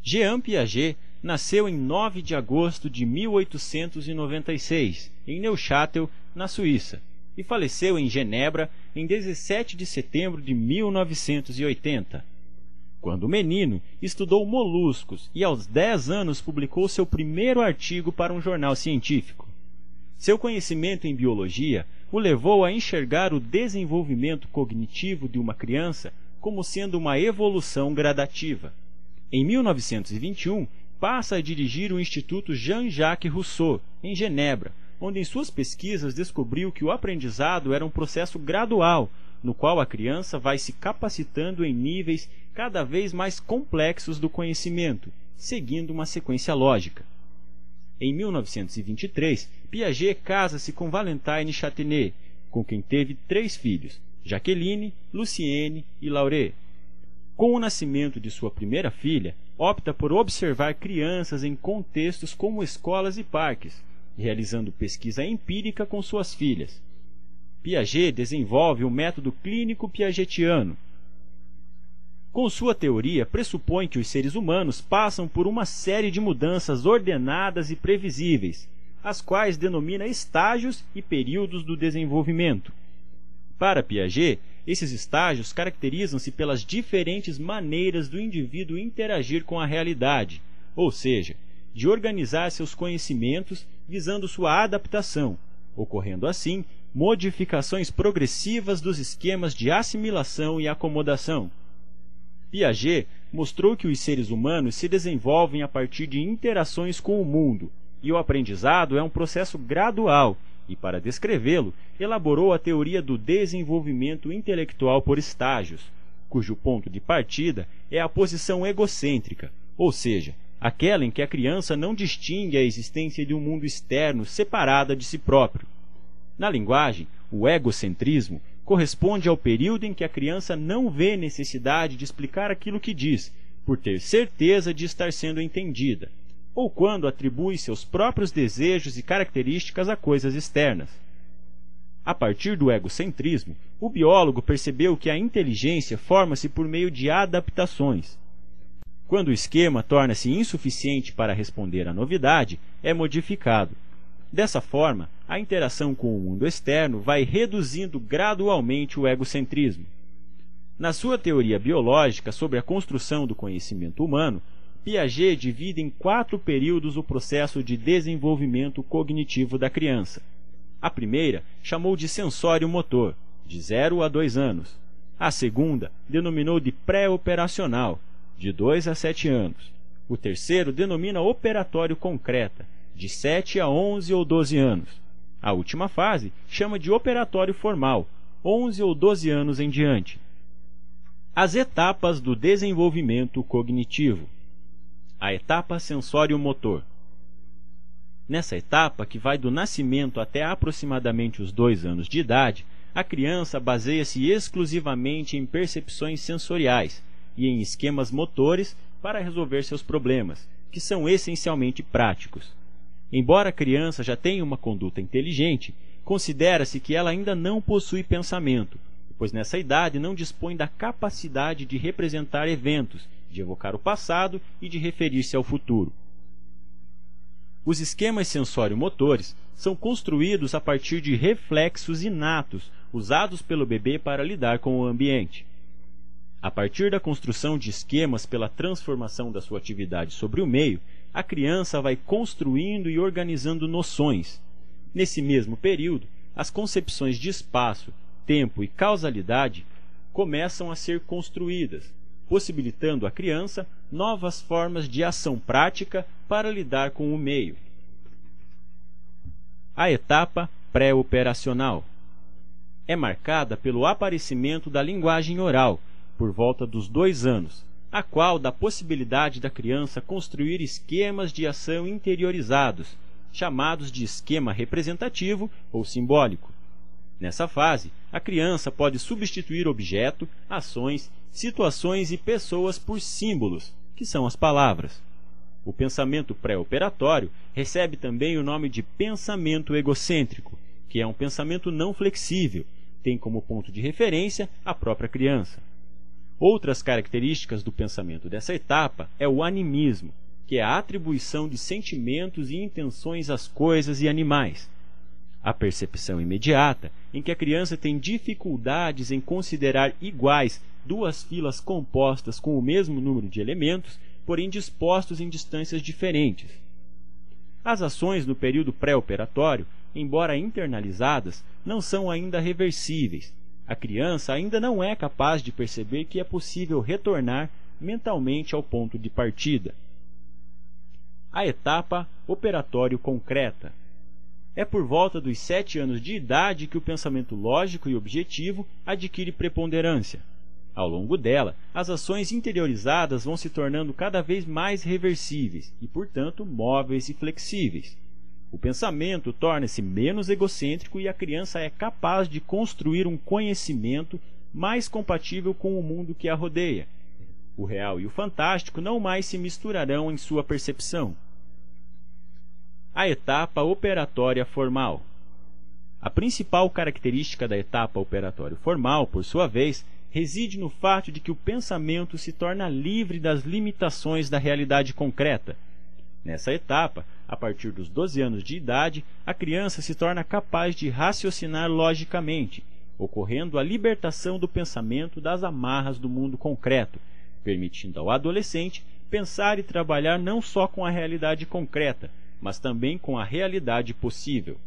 Jean Piaget nasceu em 9 de agosto de 1896, em Neuchâtel, na Suíça, e faleceu em Genebra em 17 de setembro de 1980. Quando menino, estudou moluscos e aos 10 anos publicou seu primeiro artigo para um jornal científico. Seu conhecimento em biologia o levou a enxergar o desenvolvimento cognitivo de uma criança como sendo uma evolução gradativa. Em 1921, passa a dirigir o Instituto Jean-Jacques Rousseau, em Genebra, onde em suas pesquisas descobriu que o aprendizado era um processo gradual, no qual a criança vai se capacitando em níveis cada vez mais complexos do conhecimento, seguindo uma sequência lógica. Em 1923, Piaget casa-se com Valentine Châtenay, com quem teve 3 filhos, Jacqueline, Lucienne e Lauré. Com o nascimento de sua primeira filha, opta por observar crianças em contextos como escolas e parques, realizando pesquisa empírica com suas filhas. Piaget desenvolve o método clínico piagetiano. Com sua teoria, pressupõe que os seres humanos passam por uma série de mudanças ordenadas e previsíveis, as quais denomina estágios e períodos do desenvolvimento. Para Piaget, esses estágios caracterizam-se pelas diferentes maneiras do indivíduo interagir com a realidade, ou seja, de organizar seus conhecimentos visando sua adaptação, ocorrendo assim modificações progressivas dos esquemas de assimilação e acomodação. Piaget mostrou que os seres humanos se desenvolvem a partir de interações com o mundo, e o aprendizado é um processo gradual, e para descrevê-lo, elaborou a teoria do desenvolvimento intelectual por estágios, cujo ponto de partida é a posição egocêntrica, ou seja, aquela em que a criança não distingue a existência de um mundo externo separada de si próprio. Na linguagem, o egocentrismo corresponde ao período em que a criança não vê necessidade de explicar aquilo que diz, por ter certeza de estar sendo entendida, ou quando atribui seus próprios desejos e características a coisas externas. A partir do egocentrismo, o biólogo percebeu que a inteligência forma-se por meio de adaptações. Quando o esquema torna-se insuficiente para responder à novidade, é modificado. Dessa forma, a interação com o mundo externo vai reduzindo gradualmente o egocentrismo. Na sua teoria biológica sobre a construção do conhecimento humano, Piaget divide em 4 períodos o processo de desenvolvimento cognitivo da criança. A primeira chamou de sensório-motor, de 0 a 2 anos. A segunda denominou de pré-operacional, de 2 a 7 anos. O terceiro denomina operatório concreta, de 7 a 11 ou 12 anos. A última fase chama de operatório formal, 11 ou 12 anos em diante. As etapas do desenvolvimento cognitivo. A etapa sensório-motor. Nessa etapa, que vai do nascimento até aproximadamente os 2 anos de idade, a criança baseia-se exclusivamente em percepções sensoriais e em esquemas motores para resolver seus problemas, que são essencialmente práticos. Embora a criança já tenha uma conduta inteligente, considera-se que ela ainda não possui pensamento, pois nessa idade não dispõe da capacidade de representar eventos, de evocar o passado e de referir-se ao futuro. Os esquemas sensório-motores são construídos a partir de reflexos inatos usados pelo bebê para lidar com o ambiente. A partir da construção de esquemas pela transformação da sua atividade sobre o meio, a criança vai construindo e organizando noções. Nesse mesmo período, as concepções de espaço, tempo e causalidade começam a ser construídas, possibilitando à criança novas formas de ação prática para lidar com o meio. A etapa pré-operacional é marcada pelo aparecimento da linguagem oral, por volta dos 2 anos, a qual dá possibilidade da criança construir esquemas de ação interiorizados, chamados de esquema representativo ou simbólico. Nessa fase, a criança pode substituir objeto, ações, situações e pessoas por símbolos, que são as palavras. O pensamento pré-operatório recebe também o nome de pensamento egocêntrico, que é um pensamento não flexível, tem como ponto de referência a própria criança. Outras características do pensamento dessa etapa é o animismo, que é a atribuição de sentimentos e intenções às coisas e animais. A percepção imediata, em que a criança tem dificuldades em considerar iguais duas filas compostas com o mesmo número de elementos, porém dispostos em distâncias diferentes. As ações no período pré-operatório, embora internalizadas, não são ainda reversíveis. A criança ainda não é capaz de perceber que é possível retornar mentalmente ao ponto de partida. A etapa operatório concreta. É por volta dos 7 anos de idade que o pensamento lógico e objetivo adquire preponderância. Ao longo dela, as ações interiorizadas vão se tornando cada vez mais reversíveis e, portanto, móveis e flexíveis. O pensamento torna-se menos egocêntrico e a criança é capaz de construir um conhecimento mais compatível com o mundo que a rodeia. O real e o fantástico não mais se misturarão em sua percepção. A etapa operatória formal. A principal característica da etapa operatória formal, por sua vez, reside no fato de que o pensamento se torna livre das limitações da realidade concreta. Nessa etapa, a partir dos 12 anos de idade, a criança se torna capaz de raciocinar logicamente, ocorrendo a libertação do pensamento das amarras do mundo concreto, permitindo ao adolescente pensar e trabalhar não só com a realidade concreta, mas também com a realidade possível.